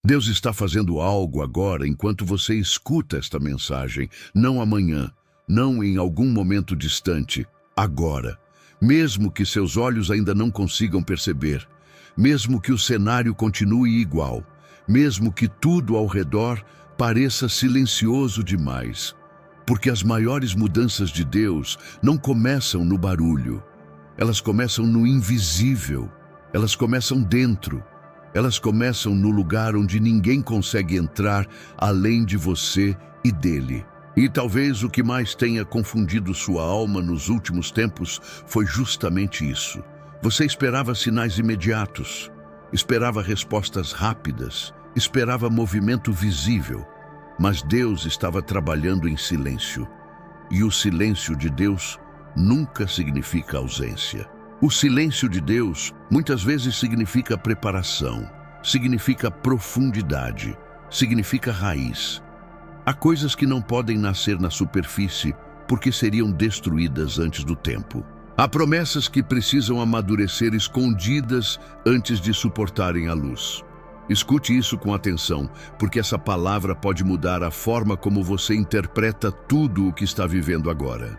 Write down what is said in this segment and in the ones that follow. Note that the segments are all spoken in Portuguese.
Deus está fazendo algo agora enquanto você escuta esta mensagem, não amanhã, não em algum momento distante, agora. Mesmo que seus olhos ainda não consigam perceber, mesmo que o cenário continue igual, mesmo que tudo ao redor pareça silencioso demais. Porque as maiores mudanças de Deus não começam no barulho, elas começam no invisível, elas começam dentro, elas começam no lugar onde ninguém consegue entrar além de você e dele. E talvez o que mais tenha confundido sua alma nos últimos tempos foi justamente isso. Você esperava sinais imediatos, esperava respostas rápidas, esperava movimento visível, mas Deus estava trabalhando em silêncio. E o silêncio de Deus nunca significa ausência. O silêncio de Deus muitas vezes significa preparação, significa profundidade, significa raiz. Há coisas que não podem nascer na superfície porque seriam destruídas antes do tempo. Há promessas que precisam amadurecer escondidas antes de suportarem a luz. Escute isso com atenção, porque essa palavra pode mudar a forma como você interpreta tudo o que está vivendo agora.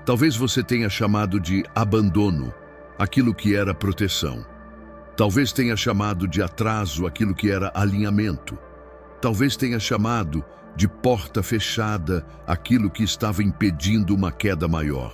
Talvez você tenha chamado de abandono aquilo que era proteção. Talvez tenha chamado de atraso aquilo que era alinhamento. Talvez tenha chamado de porta fechada aquilo que estava impedindo uma queda maior.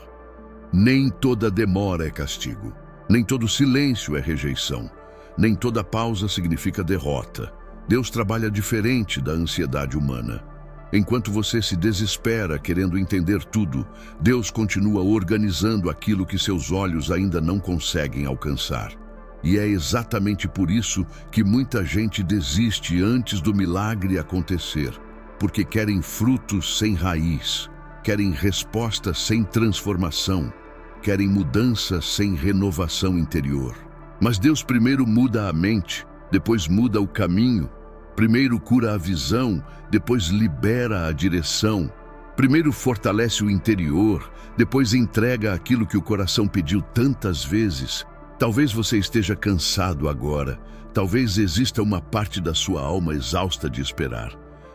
Nem toda demora é castigo, nem todo silêncio é rejeição, nem toda pausa significa derrota. Deus trabalha diferente da ansiedade humana. Enquanto você se desespera querendo entender tudo, Deus continua organizando aquilo que seus olhos ainda não conseguem alcançar. E é exatamente por isso que muita gente desiste antes do milagre acontecer, porque querem frutos sem raiz, querem respostas sem transformação, querem mudança sem renovação interior. Mas Deus primeiro muda a mente, depois muda o caminho, primeiro cura a visão, depois libera a direção, primeiro fortalece o interior, depois entrega aquilo que o coração pediu tantas vezes. Talvez você esteja cansado agora, talvez exista uma parte da sua alma exausta de esperar.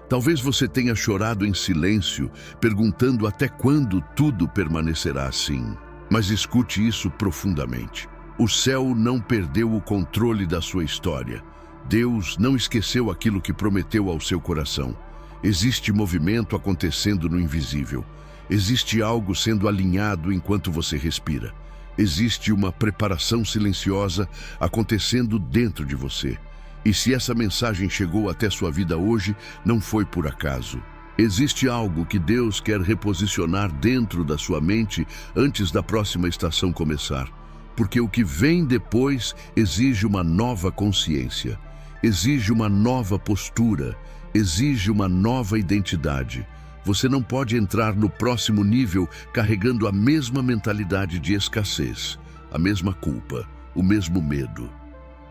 Talvez você tenha chorado em silêncio, perguntando até quando tudo permanecerá assim. Mas escute isso profundamente. O céu não perdeu o controle da sua história. Deus não esqueceu aquilo que prometeu ao seu coração. Existe movimento acontecendo no invisível. Existe algo sendo alinhado enquanto você respira. Existe uma preparação silenciosa acontecendo dentro de você. E se essa mensagem chegou até sua vida hoje, não foi por acaso. Existe algo que Deus quer reposicionar dentro da sua mente antes da próxima estação começar. Porque o que vem depois exige uma nova consciência, exige uma nova postura, exige uma nova identidade. Você não pode entrar no próximo nível carregando a mesma mentalidade de escassez, a mesma culpa, o mesmo medo.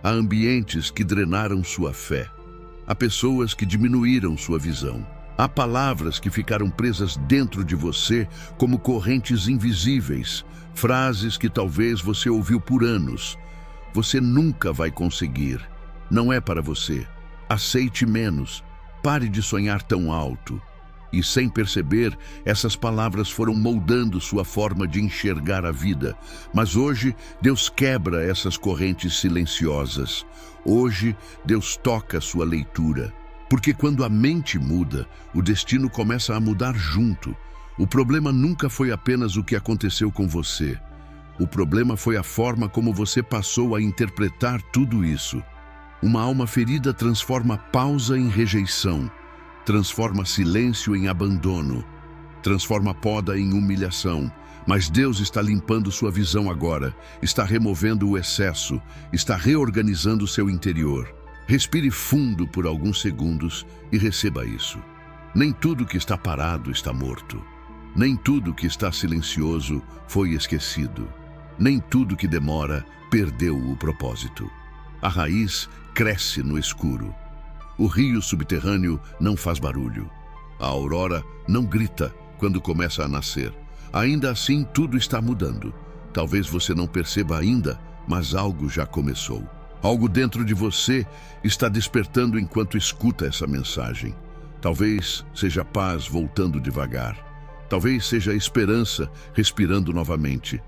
Há ambientes que drenaram sua fé. Há pessoas que diminuíram sua visão. Há palavras que ficaram presas dentro de você como correntes invisíveis, frases que talvez você ouviu por anos. Você nunca vai conseguir. Não é para você. Aceite menos. Pare de sonhar tão alto. E sem perceber, essas palavras foram moldando sua forma de enxergar a vida. Mas hoje, Deus quebra essas correntes silenciosas. Hoje, Deus toca sua leitura. Porque quando a mente muda, o destino começa a mudar junto. O problema nunca foi apenas o que aconteceu com você. O problema foi a forma como você passou a interpretar tudo isso. Uma alma ferida transforma pausa em rejeição, transforma silêncio em abandono, transforma poda em humilhação. Mas Deus está limpando sua visão agora, está removendo o excesso, está reorganizando seu interior. Respire fundo por alguns segundos e receba isso. Nem tudo que está parado está morto. Nem tudo que está silencioso foi esquecido. Nem tudo que demora perdeu o propósito. A raiz cresce no escuro. O rio subterrâneo não faz barulho. A aurora não grita quando começa a nascer. Ainda assim, tudo está mudando. Talvez você não perceba ainda, mas algo já começou. Algo dentro de você está despertando enquanto escuta essa mensagem. Talvez seja paz voltando devagar. Talvez seja esperança respirando novamente.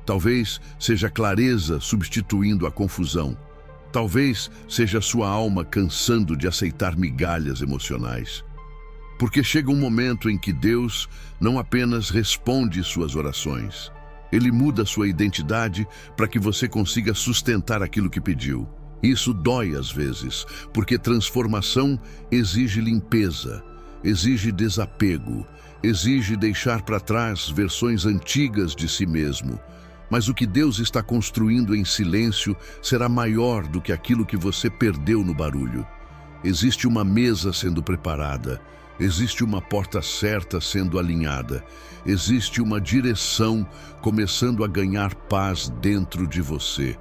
Talvez seja clareza substituindo a confusão. Talvez seja sua alma cansando de aceitar migalhas emocionais. Porque chega um momento em que Deus não apenas responde suas orações. Ele muda sua identidade para que você consiga sustentar aquilo que pediu. Isso dói às vezes, porque transformação exige limpeza, exige desapego, exige deixar para trás versões antigas de si mesmo. Mas o que Deus está construindo em silêncio será maior do que aquilo que você perdeu no barulho. Existe uma mesa sendo preparada, existe uma porta certa sendo alinhada, existe uma direção começando a ganhar paz dentro de você.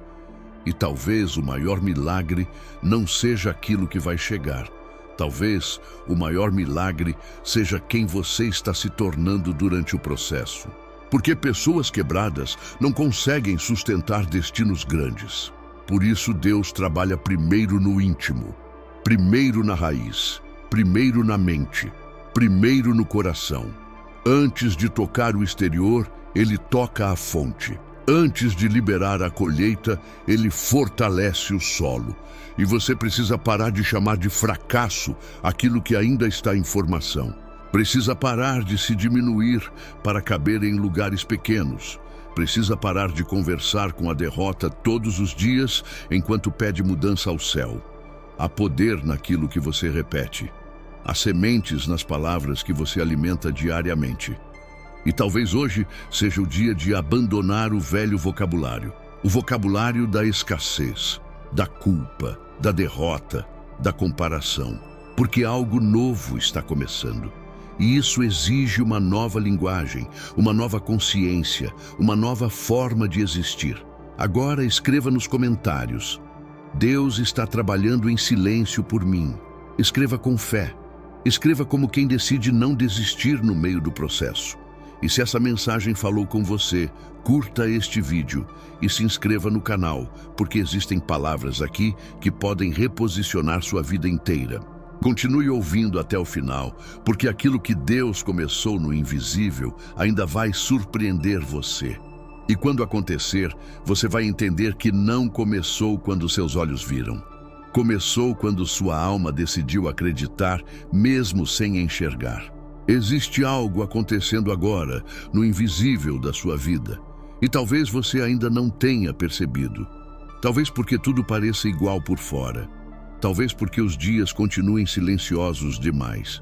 E talvez o maior milagre não seja aquilo que vai chegar. Talvez o maior milagre seja quem você está se tornando durante o processo. Porque pessoas quebradas não conseguem sustentar destinos grandes. Por isso Deus trabalha primeiro no íntimo, primeiro na raiz, primeiro na mente, primeiro no coração. Antes de tocar o exterior, Ele toca a fonte. Antes de liberar a colheita, Ele fortalece o solo. E você precisa parar de chamar de fracasso aquilo que ainda está em formação. Precisa parar de se diminuir para caber em lugares pequenos. Precisa parar de conversar com a derrota todos os dias enquanto pede mudança ao céu. Há poder naquilo que você repete. Há sementes nas palavras que você alimenta diariamente. E talvez hoje seja o dia de abandonar o velho vocabulário. O vocabulário da escassez, da culpa, da derrota, da comparação. Porque algo novo está começando. E isso exige uma nova linguagem, uma nova consciência, uma nova forma de existir. Agora escreva nos comentários: Deus está trabalhando em silêncio por mim. Escreva com fé. Escreva como quem decide não desistir no meio do processo. E se essa mensagem falou com você, curta este vídeo e se inscreva no canal, porque existem palavras aqui que podem reposicionar sua vida inteira. Continue ouvindo até o final, porque aquilo que Deus começou no invisível ainda vai surpreender você. E quando acontecer, você vai entender que não começou quando seus olhos viram. Começou quando sua alma decidiu acreditar, mesmo sem enxergar. Existe algo acontecendo agora, no invisível da sua vida. E talvez você ainda não tenha percebido. Talvez porque tudo pareça igual por fora. Talvez porque os dias continuem silenciosos demais.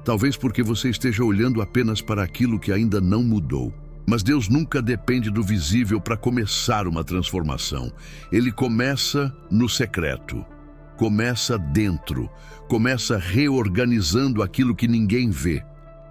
Talvez porque você esteja olhando apenas para aquilo que ainda não mudou. Mas Deus nunca depende do visível para começar uma transformação. Ele começa no secreto. Começa dentro. Começa reorganizando aquilo que ninguém vê.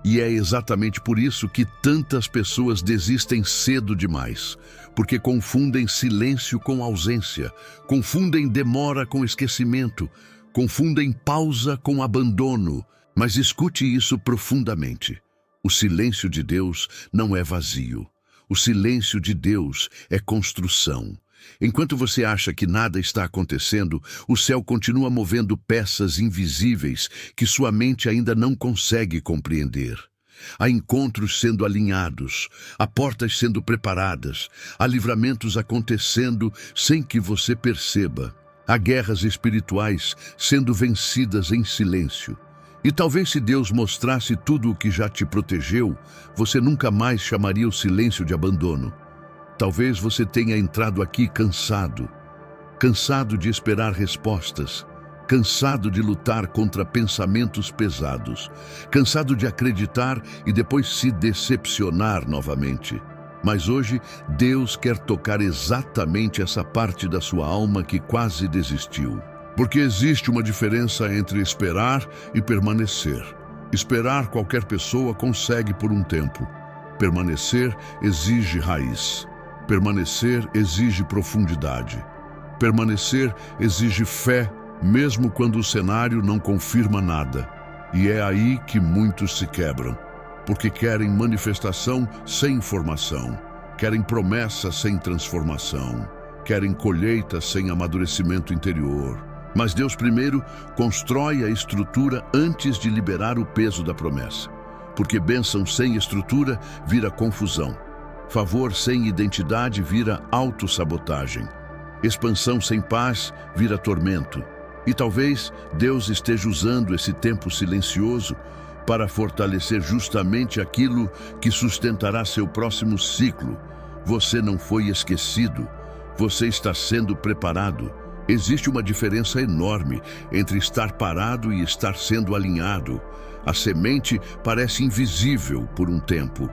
E é exatamente por isso que tantas pessoas desistem cedo demais, porque confundem silêncio com ausência, confundem demora com esquecimento, confundem pausa com abandono. Mas escute isso profundamente. O silêncio de Deus não é vazio. O silêncio de Deus é construção. Enquanto você acha que nada está acontecendo, o céu continua movendo peças invisíveis que sua mente ainda não consegue compreender. Há encontros sendo alinhados, há portas sendo preparadas, há livramentos acontecendo sem que você perceba. Há guerras espirituais sendo vencidas em silêncio. E talvez se Deus mostrasse tudo o que já te protegeu, você nunca mais chamaria o silêncio de abandono. Talvez você tenha entrado aqui cansado de esperar respostas, cansado de lutar contra pensamentos pesados, cansado de acreditar e depois se decepcionar novamente. Mas hoje, Deus quer tocar exatamente essa parte da sua alma que quase desistiu. Porque existe uma diferença entre esperar e permanecer. Esperar qualquer pessoa consegue por um tempo. Permanecer exige raiz. Permanecer exige profundidade. Permanecer exige fé, mesmo quando o cenário não confirma nada. E é aí que muitos se quebram, porque querem manifestação sem informação, querem promessa sem transformação, querem colheita sem amadurecimento interior. Mas Deus primeiro constrói a estrutura antes de liberar o peso da promessa. Porque bênção sem estrutura vira confusão. Favor sem identidade vira autossabotagem. Expansão sem paz vira tormento. E talvez Deus esteja usando esse tempo silencioso para fortalecer justamente aquilo que sustentará seu próximo ciclo. Você não foi esquecido. Você está sendo preparado. Existe uma diferença enorme entre estar parado e estar sendo alinhado. A semente parece invisível por um tempo,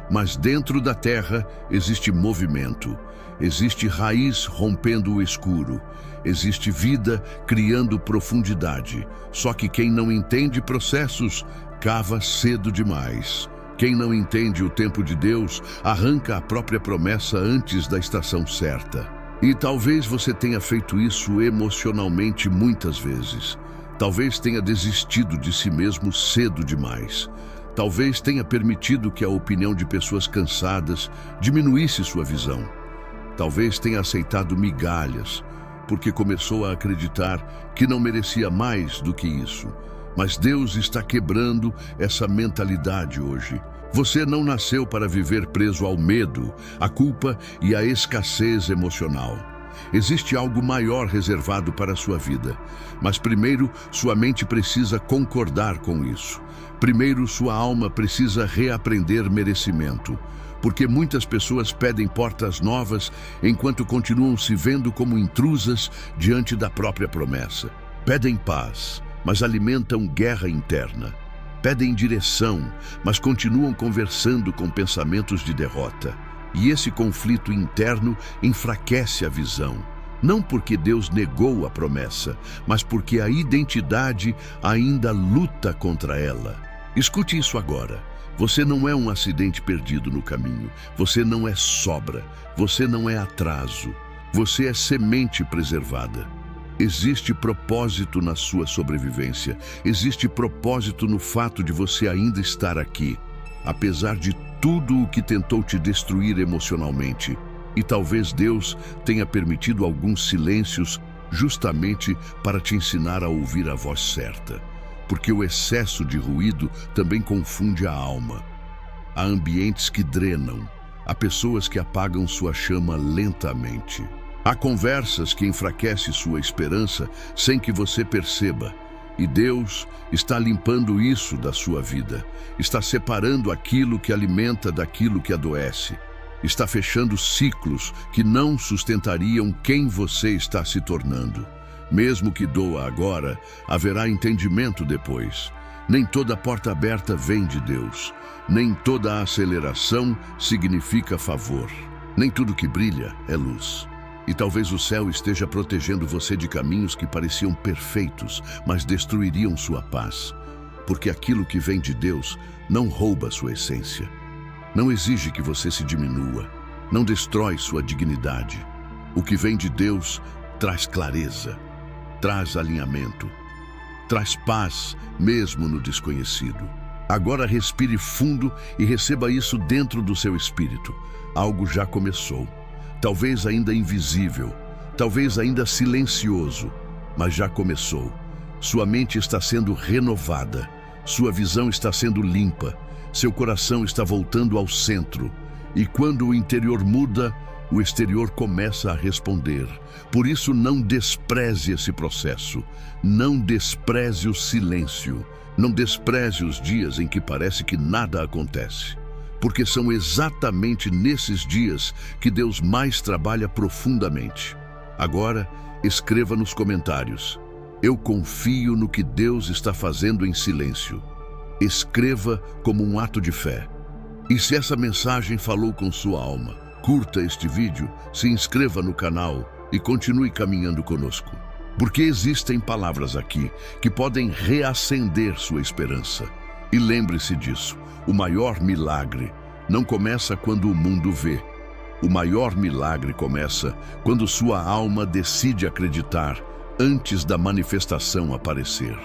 mas dentro da terra existe movimento. Existe raiz rompendo o escuro. Existe vida criando profundidade. Só que quem não entende processos, cava cedo demais. Quem não entende o tempo de Deus, arranca a própria promessa antes da estação certa. E talvez você tenha feito isso emocionalmente muitas vezes. Talvez tenha desistido de si mesmo cedo demais. Talvez tenha permitido que a opinião de pessoas cansadas diminuísse sua visão. Talvez tenha aceitado migalhas, porque começou a acreditar que não merecia mais do que isso. Mas Deus está quebrando essa mentalidade hoje. Você não nasceu para viver preso ao medo, à culpa e à escassez emocional. Existe algo maior reservado para a sua vida. Mas primeiro, sua mente precisa concordar com isso. Primeiro, sua alma precisa reaprender merecimento. Porque muitas pessoas pedem portas novas enquanto continuam se vendo como intrusas diante da própria promessa. Pedem paz, mas alimentam guerra interna. Pedem direção, mas continuam conversando com pensamentos de derrota. E esse conflito interno enfraquece a visão. Não porque Deus negou a promessa, mas porque a identidade ainda luta contra ela. Escute isso agora. Você não é um acidente perdido no caminho. Você não é sobra. Você não é atraso. Você é semente preservada. Existe propósito na sua sobrevivência. Existe propósito no fato de você ainda estar aqui, apesar de tudo o que tentou te destruir emocionalmente. E talvez Deus tenha permitido alguns silêncios justamente para te ensinar a ouvir a voz certa. Porque o excesso de ruído também confunde a alma. Há ambientes que drenam, há pessoas que apagam sua chama lentamente. Há conversas que enfraquecem sua esperança sem que você perceba. E Deus está limpando isso da sua vida. Está separando aquilo que alimenta daquilo que adoece. Está fechando ciclos que não sustentariam quem você está se tornando. Mesmo que doa agora, haverá entendimento depois. Nem toda porta aberta vem de Deus. Nem toda aceleração significa favor. Nem tudo que brilha é luz. E talvez o céu esteja protegendo você de caminhos que pareciam perfeitos, mas destruiriam sua paz. Porque aquilo que vem de Deus não rouba sua essência. Não exige que você se diminua. Não destrói sua dignidade. O que vem de Deus traz clareza. Traz alinhamento, traz paz mesmo no desconhecido. Agora respire fundo e receba isso dentro do seu espírito. Algo já começou, talvez ainda invisível, talvez ainda silencioso, mas já começou. Sua mente está sendo renovada, sua visão está sendo limpa, seu coração está voltando ao centro. E quando o interior muda, o exterior começa a responder. Por isso, não despreze esse processo. Não despreze o silêncio. Não despreze os dias em que parece que nada acontece. Porque são exatamente nesses dias que Deus mais trabalha profundamente. Agora, escreva nos comentários: eu confio no que Deus está fazendo em silêncio. Escreva como um ato de fé. E se essa mensagem falou com sua alma, curta este vídeo, se inscreva no canal e continue caminhando conosco. Porque existem palavras aqui que podem reacender sua esperança. E lembre-se disso, o maior milagre não começa quando o mundo vê. O maior milagre começa quando sua alma decide acreditar antes da manifestação aparecer.